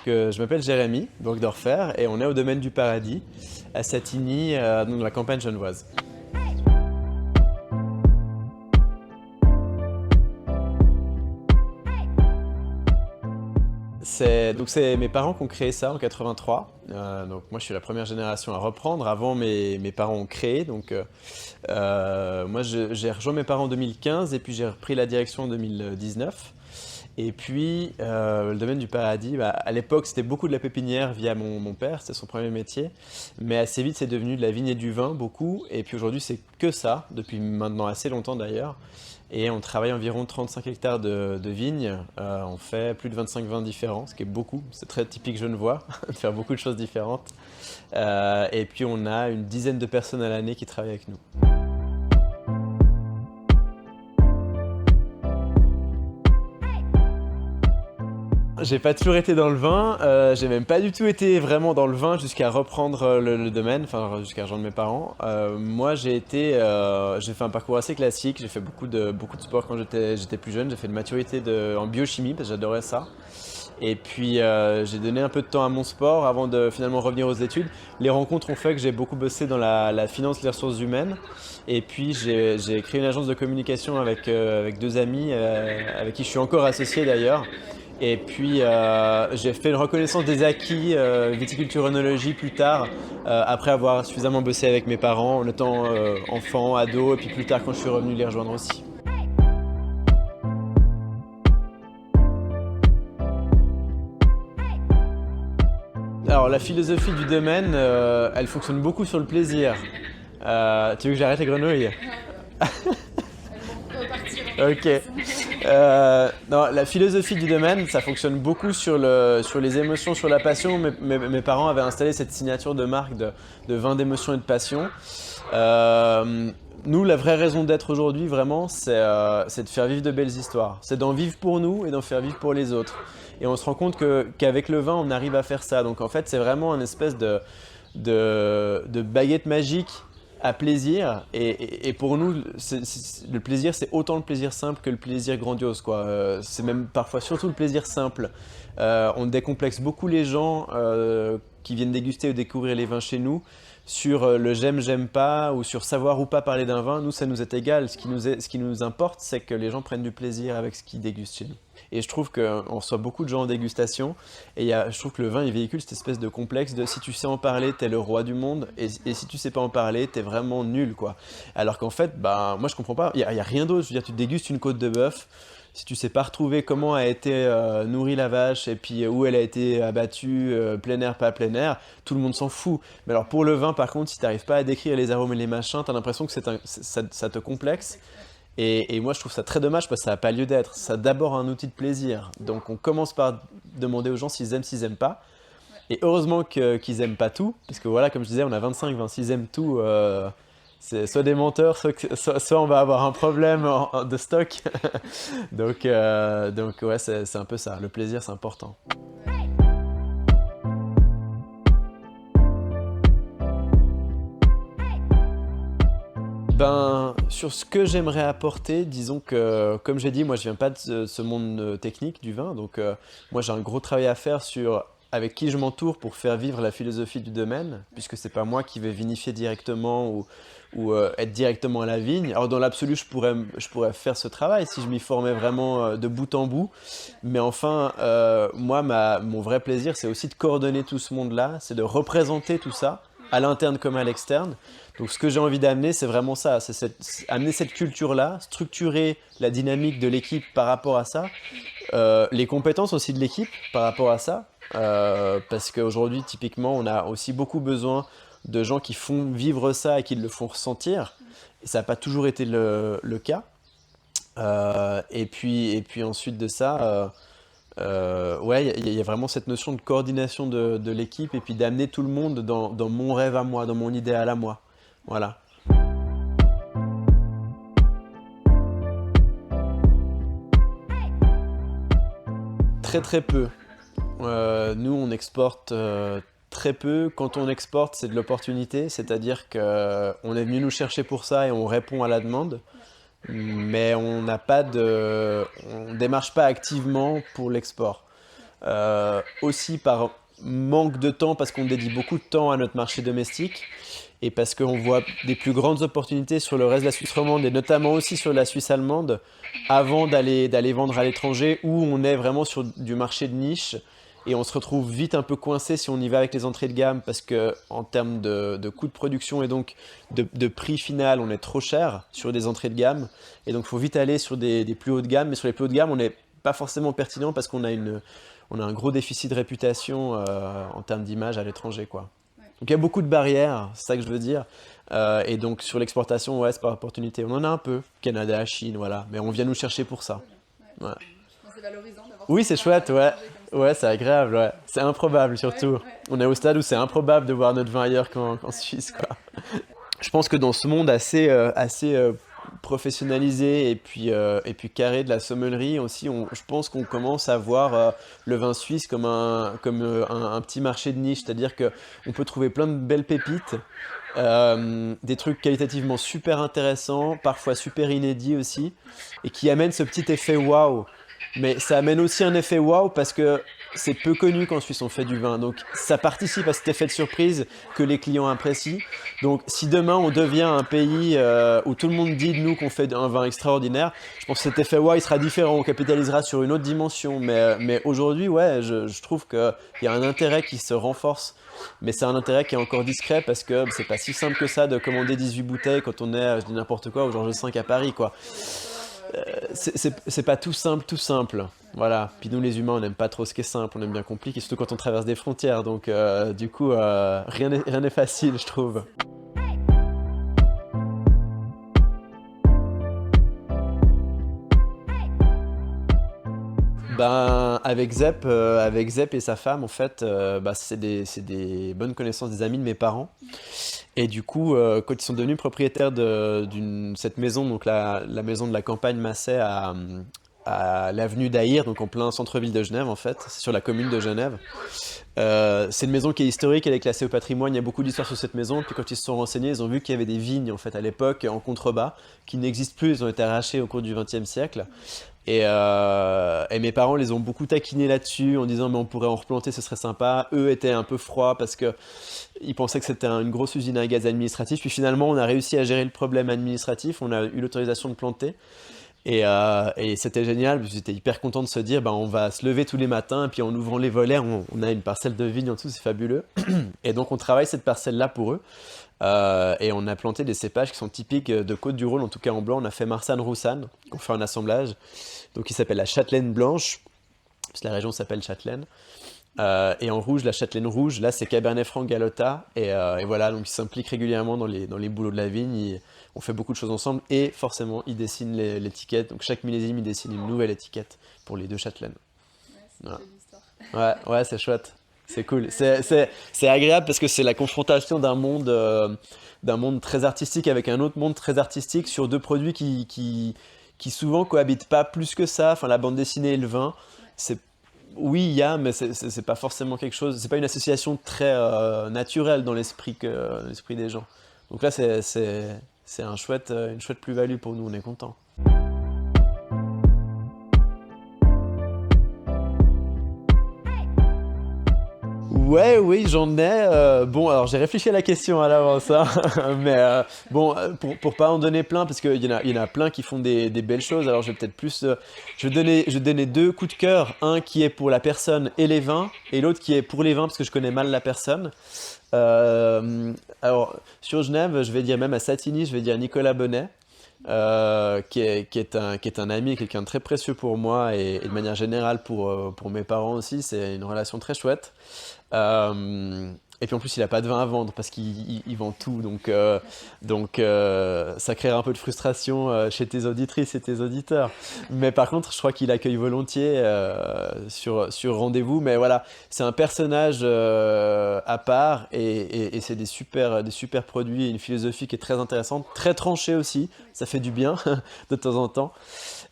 Je m'appelle Jérémy Burgdorfer et on est au domaine du Paradis, à Satigny, dans la campagne genevoise. C'est mes parents qui ont créé ça en 83. Donc moi je suis la première génération à reprendre. Avant mes parents ont créé. Moi j'ai rejoint mes parents en 2015 et puis j'ai repris la direction en 2019. Et puis le domaine du Paradis, à l'époque c'était beaucoup de la pépinière via mon père, c'était son premier métier. Mais assez vite c'est devenu de la vigne et du vin, beaucoup. Et puis aujourd'hui c'est que ça, depuis maintenant assez longtemps d'ailleurs. Et on travaille environ 35 hectares de vignes. On fait plus de 25 vins différents, ce qui est beaucoup. C'est très typique genevois, de faire beaucoup de choses différentes. Et puis on a une dizaine de personnes à l'année qui travaillent avec nous. J'ai pas toujours été dans le vin, j'ai même pas du tout été vraiment dans le vin jusqu'à reprendre le domaine, enfin jusqu'à rejoindre mes parents. Moi j'ai fait un parcours assez classique, j'ai fait beaucoup de sport quand j'étais plus jeune, j'ai fait une maturité en biochimie parce que j'adorais ça. Et puis j'ai donné un peu de temps à mon sport avant de finalement revenir aux études. Les rencontres ont fait que j'ai beaucoup bossé dans la finance, les ressources humaines. Et puis j'ai créé une agence de communication avec deux amis avec qui je suis encore associé d'ailleurs. Et puis j'ai fait une reconnaissance des acquis viticulture œnologie plus tard, après avoir suffisamment bossé avec mes parents en étant enfant, ado, et puis plus tard quand je suis revenu les rejoindre aussi. Alors la philosophie du domaine, elle fonctionne beaucoup sur le plaisir. Tu veux que j'arrête les grenouilles? Ok. Non, la philosophie du domaine, ça fonctionne beaucoup sur les émotions, sur la passion. Mes parents avaient installé cette signature de marque de vin d'émotion et de passion. Nous, la vraie raison d'être aujourd'hui, vraiment, c'est de faire vivre de belles histoires. C'est d'en vivre pour nous et d'en faire vivre pour les autres. Et on se rend compte qu'avec le vin, on arrive à faire ça. Donc en fait, c'est vraiment une espèce de baguette magique à plaisir. Et pour nous, le plaisir, c'est autant le plaisir simple que le plaisir grandiose, quoi. C'est même parfois surtout le plaisir simple. On décomplexe beaucoup les gens qui viennent déguster ou découvrir les vins chez nous sur le j'aime pas ou sur savoir ou pas parler d'un vin. Nous, ça nous est égal. Ce qui nous importe, c'est que les gens prennent du plaisir avec ce qu'ils dégustent chez nous. Et je trouve qu'on reçoit beaucoup de gens en dégustation et je trouve que le vin il véhicule cette espèce de complexe de si tu sais en parler, t'es le roi du monde et si tu sais pas en parler, t'es vraiment nul, quoi. Alors qu'en fait, moi je comprends pas, il y a rien d'autre. Je veux dire, tu dégustes une côte de bœuf, si tu sais pas retrouver comment a été nourrie la vache et puis où elle a été abattue, plein air, pas plein air, tout le monde s'en fout. Mais alors pour le vin, par contre, si t'arrives pas à décrire les arômes et les machins, t'as l'impression que ça te complexe. Et moi, je trouve ça très dommage parce que ça n'a pas lieu d'être. C'est d'abord un outil de plaisir. Donc, on commence par demander aux gens s'ils aiment pas. Et heureusement qu'ils aiment pas tout. Parce que voilà, comme je disais, on a 25, 26 aiment tout. C'est soit des menteurs, soit on va avoir un problème de stock. donc ouais, c'est un peu ça. Le plaisir, c'est important. Sur ce que j'aimerais apporter, disons que, comme j'ai dit, moi je viens pas de ce monde technique du vin, donc moi j'ai un gros travail à faire sur avec qui je m'entoure pour faire vivre la philosophie du domaine, puisque c'est pas moi qui vais vinifier directement ou être directement à la vigne. Alors dans l'absolu, je pourrais faire ce travail si je m'y formais vraiment de bout en bout, mais enfin, moi mon vrai plaisir c'est aussi de coordonner tout ce monde-là, c'est de représenter tout ça, à l'interne comme à l'externe. Donc ce que j'ai envie d'amener, c'est vraiment ça, c'est amener cette culture-là, structurer la dynamique de l'équipe par rapport à ça, les compétences aussi de l'équipe par rapport à ça, parce qu'aujourd'hui, typiquement, on a aussi beaucoup besoin de gens qui font vivre ça et qui le font ressentir, et ça n'a pas toujours été le cas. Et puis ensuite de ça, ouais, il y a vraiment cette notion de coordination de l'équipe et puis d'amener tout le monde dans mon rêve à moi, dans mon idéal à moi. Voilà. Très très peu. Nous, on exporte très peu. Quand on exporte, c'est de l'opportunité, c'est-à-dire qu'on est venu nous chercher pour ça et on répond à la demande. Mais on démarche pas activement pour l'export. aussi par manque de temps, parce qu'on dédie beaucoup de temps à notre marché domestique et parce qu'on voit des plus grandes opportunités sur le reste de la Suisse romande et notamment aussi sur la Suisse allemande avant d'aller vendre à l'étranger où on est vraiment sur du marché de niche et on se retrouve vite un peu coincé si on y va avec les entrées de gamme parce que en termes de coût de production et donc de prix final, on est trop cher sur des entrées de gamme et donc il faut vite aller sur des plus hauts de gamme, mais sur les plus hauts de gamme, on n'est pas forcément pertinent parce on a un gros déficit de réputation en termes d'image à l'étranger, quoi. Ouais. Donc il y a beaucoup de barrières, c'est ça que je veux dire. Et donc sur l'exportation, ouais, c'est par opportunité. On en a un peu, Canada, Chine, voilà. Mais on vient nous chercher pour ça. Cool. Ouais. Ouais. Je pense que c'est valorisant d'avoir Oui, son c'est image à chouette, ouais. l'étranger comme ça. Ouais, c'est agréable, ouais. C'est improbable surtout. Ouais, ouais, On est au stade où c'est improbable de voir notre vin ailleurs qu'en ouais, Suisse, ouais. quoi. Je pense que dans ce monde assez professionnalisé et puis carré de la sommellerie aussi, je pense qu'on commence à voir le vin suisse comme un petit marché de niche, c'est-à-dire qu'on peut trouver plein de belles pépites, des trucs qualitativement super intéressants, parfois super inédits aussi, et qui amènent ce petit effet waouh. Mais ça amène aussi un effet waouh parce que c'est peu connu qu'en Suisse on fait du vin. Donc ça participe à cet effet de surprise que les clients apprécient. Donc si demain on devient un pays où tout le monde dit de nous qu'on fait un vin extraordinaire, je pense que cet effet wow il sera différent, on capitalisera sur une autre dimension. Mais aujourd'hui, ouais, je trouve qu'il y a un intérêt qui se renforce. Mais c'est un intérêt qui est encore discret parce que c'est pas si simple que ça de commander 18 bouteilles quand on est, je dis n'importe quoi, au Georges V à Paris, quoi. Fournisseur prédéfini. C'est pas tout simple, tout simple. Ouais, Voilà. ouais, Puis nous, les humains, on n'aime pas trop ce qui est simple, on aime bien compliqué, surtout quand on traverse des frontières. Donc, du coup, rien n'est facile, je trouve. Ben, avec Zep et sa femme, en fait, bah, c'est des bonnes connaissances des amis de mes parents. Et du coup, quand ils sont devenus propriétaires cette maison, donc la maison de la campagne Massay à l'avenue d'Aïr, donc en plein centre-ville de Genève, en fait, c'est sur la commune de Genève. C'est une maison qui est historique, elle est classée au patrimoine, il y a beaucoup d'histoires sur cette maison. Puis quand ils se sont renseignés, ils ont vu qu'il y avait des vignes en fait à l'époque en contrebas qui n'existent plus, ils ont été arrachés au cours du XXe siècle. Et mes parents les ont beaucoup taquinés là-dessus en disant mais on pourrait en replanter, ce serait sympa. Eux étaient un peu froids parce que ils pensaient que c'était une grosse usine à gaz administratif. Puis finalement on a réussi à gérer le problème administratif, on a eu l'autorisation de planter. Et c'était génial, parce que j'étais hyper content de se dire, bah, on va se lever tous les matins, et puis en ouvrant les volets, on a une parcelle de vigne en dessous, c'est fabuleux. Et donc on travaille cette parcelle-là pour eux, et on a planté des cépages qui sont typiques de Côte-du-Rhône, en tout cas en blanc, on a fait Marsanne-Roussanne, on fait un assemblage, donc qui s'appelle la Châtelaine Blanche, parce que la région s'appelle Châtelaine. Et en rouge, la Châtelaine rouge, là c'est Cabernet Franc Galota, et voilà, donc ils s'impliquent régulièrement dans les boulots de la vigne, on fait beaucoup de choses ensemble, et forcément ils dessinent l'étiquette, donc chaque millésime ils dessinent une nouvelle étiquette pour les deux Châtelaines. Ouais, c'est une Voilà. belle histoire. Ouais, c'est chouette, c'est cool, c'est agréable parce que c'est la confrontation d'un monde très artistique avec un autre monde très artistique sur deux produits qui souvent cohabitent pas plus que ça, enfin la bande dessinée et le vin, Ouais. c'est oui, il y a, mais c'est pas forcément quelque chose. C'est pas une association très naturelle dans l'esprit des gens. Donc là, c'est une chouette plus-value pour nous. On est content. Ouais, oui, j'en ai. Bon, alors j'ai réfléchi à la question à l'avance, hein, mais bon, pour pas en donner plein, parce qu'il y en a plein qui font des belles choses. Alors je vais peut-être plus, je vais donner deux coups de cœur, un qui est pour la personne et les vins, et l'autre qui est pour les vins parce que je connais mal la personne. Alors sur Genève, je vais dire même à Satigny, je vais dire Nicolas Bonnet. Qui est un ami, quelqu'un de très précieux pour moi et de manière générale pour mes parents aussi. C'est une relation très chouette. Et puis en plus, il n'a pas de vin à vendre parce qu'il vend tout. Donc, ça créera un peu de frustration chez tes auditrices et tes auditeurs. Mais par contre, je crois qu'il accueille volontiers sur rendez-vous. Mais voilà, c'est un personnage à part et c'est des super produits et une philosophie qui est très intéressante, très tranchée aussi. Ça fait du bien de temps en temps.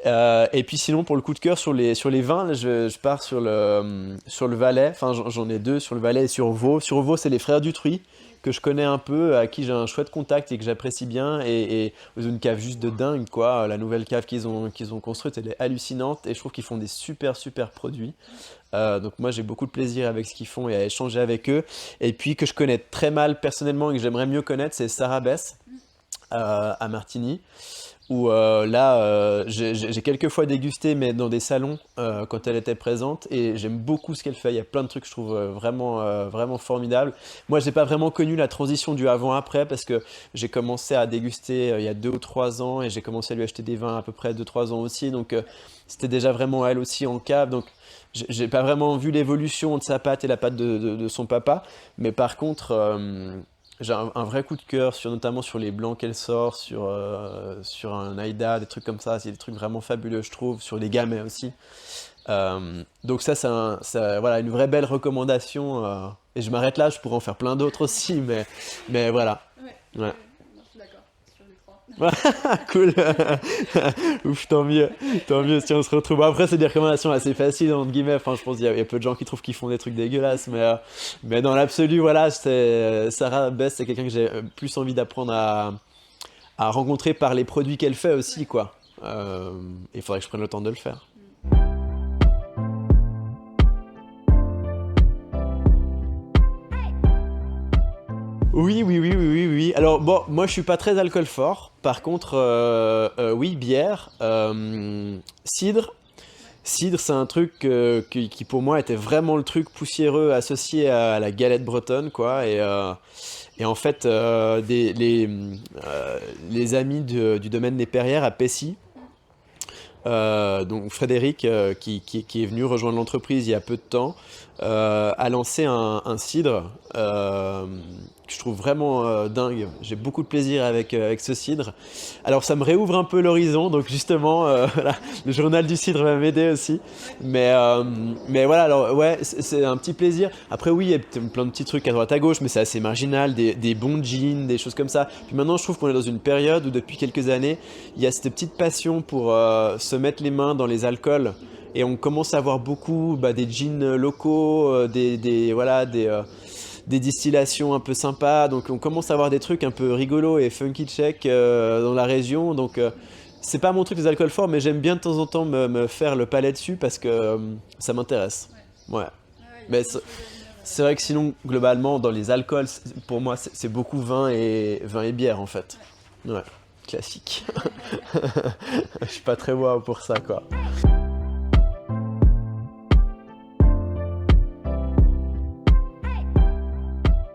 Et puis sinon, pour le coup de cœur sur les vins, là, je pars sur le Valais. Enfin, j'en ai deux sur le Valais et sur Vaud. Sur Vaud, c'est les Frères Dutruy, que je connais un peu, à qui j'ai un chouette contact et que j'apprécie bien. Et ils ont une cave juste de dingue, quoi. La nouvelle cave qu'ils ont construite, elle est hallucinante et je trouve qu'ils font des super produits. Donc moi j'ai beaucoup de plaisir avec ce qu'ils font et à échanger avec eux. Et puis que je connais très mal personnellement et que j'aimerais mieux connaître, c'est Sarah Bess à Martigny. Où là, j'ai quelques fois dégusté, mais dans des salons quand elle était présente, et j'aime beaucoup ce qu'elle fait. Il y a plein de trucs que je trouve vraiment formidables. Moi, j'ai pas vraiment connu la transition du avant-après parce que j'ai commencé à déguster il y a 2 ou 3 ans et j'ai commencé à lui acheter des vins à peu près 2 3 ans aussi. Donc, c'était déjà vraiment elle aussi en cave. Donc, j'ai pas vraiment vu l'évolution de sa pâte et la pâte de son papa. Mais par contre, j'ai un vrai coup de cœur notamment sur les blancs qu'elle sort, sur un Aïda, des trucs comme ça. C'est des trucs vraiment fabuleux, je trouve, sur les gamets aussi. Donc ça, voilà, une vraie belle recommandation. Et je m'arrête là, je pourrais en faire plein d'autres aussi, mais voilà. Ouais. Ouais. Non, je suis d'accord sur les 3. Cool. Ouf, tant mieux si on se retrouve. Après, c'est des recommandations assez faciles, entre guillemets. Enfin, je pense qu'il y a peu de gens qui trouvent qu'ils font des trucs dégueulasses, mais dans l'absolu, voilà, Sarah Bess, c'est quelqu'un que j'ai plus envie d'apprendre à rencontrer par les produits qu'elle fait aussi, quoi. Il faudrait que je prenne le temps de le faire. Oui. Alors bon, moi je suis pas très alcool fort. Par contre, oui, bière, cidre. Cidre, c'est un truc qui pour moi était vraiment le truc poussiéreux associé à la galette bretonne, quoi. Et en fait, les amis du domaine des Perrières à Pessy, donc Frédéric, qui est venu rejoindre l'entreprise il y a peu de temps, a lancé un cidre que je trouve vraiment dingue. J'ai beaucoup de plaisir avec ce cidre. Alors ça me réouvre un peu l'horizon, donc justement, voilà, le journal du cidre va m'aider aussi. Mais voilà, alors ouais, c'est un petit plaisir. Après oui, il y a plein de petits trucs à droite à gauche, mais c'est assez marginal, des bons jeans, des choses comme ça. Puis maintenant, je trouve qu'on est dans une période où depuis quelques années, il y a cette petite passion pour se mettre les mains dans les alcools. Et on commence à avoir beaucoup des jeans locaux, des distillations un peu sympas. Donc on commence à avoir des trucs un peu rigolos et funky check dans la région. Donc c'est pas mon truc les alcools forts, mais j'aime bien de temps en temps me faire le palais dessus parce que ça m'intéresse. Ouais. Mais c'est vrai que sinon, globalement, dans les alcools, pour moi, c'est beaucoup vin et bière en fait. Ouais, classique. Je suis pas très wow pour ça, quoi.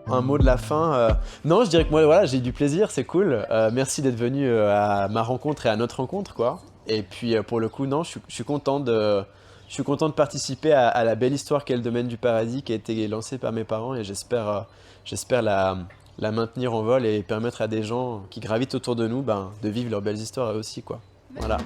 Un mot de la fin. Non, je dirais que moi, voilà, j'ai eu du plaisir, c'est cool. Merci d'être venu à ma rencontre et à notre rencontre, quoi. Et puis, pour le coup, non, je suis content de participer à la belle histoire qu'est le domaine du paradis qui a été lancée par mes parents et j'espère la maintenir en vol et permettre à des gens qui gravitent autour de nous de vivre leurs belles histoires eux aussi, quoi. Voilà.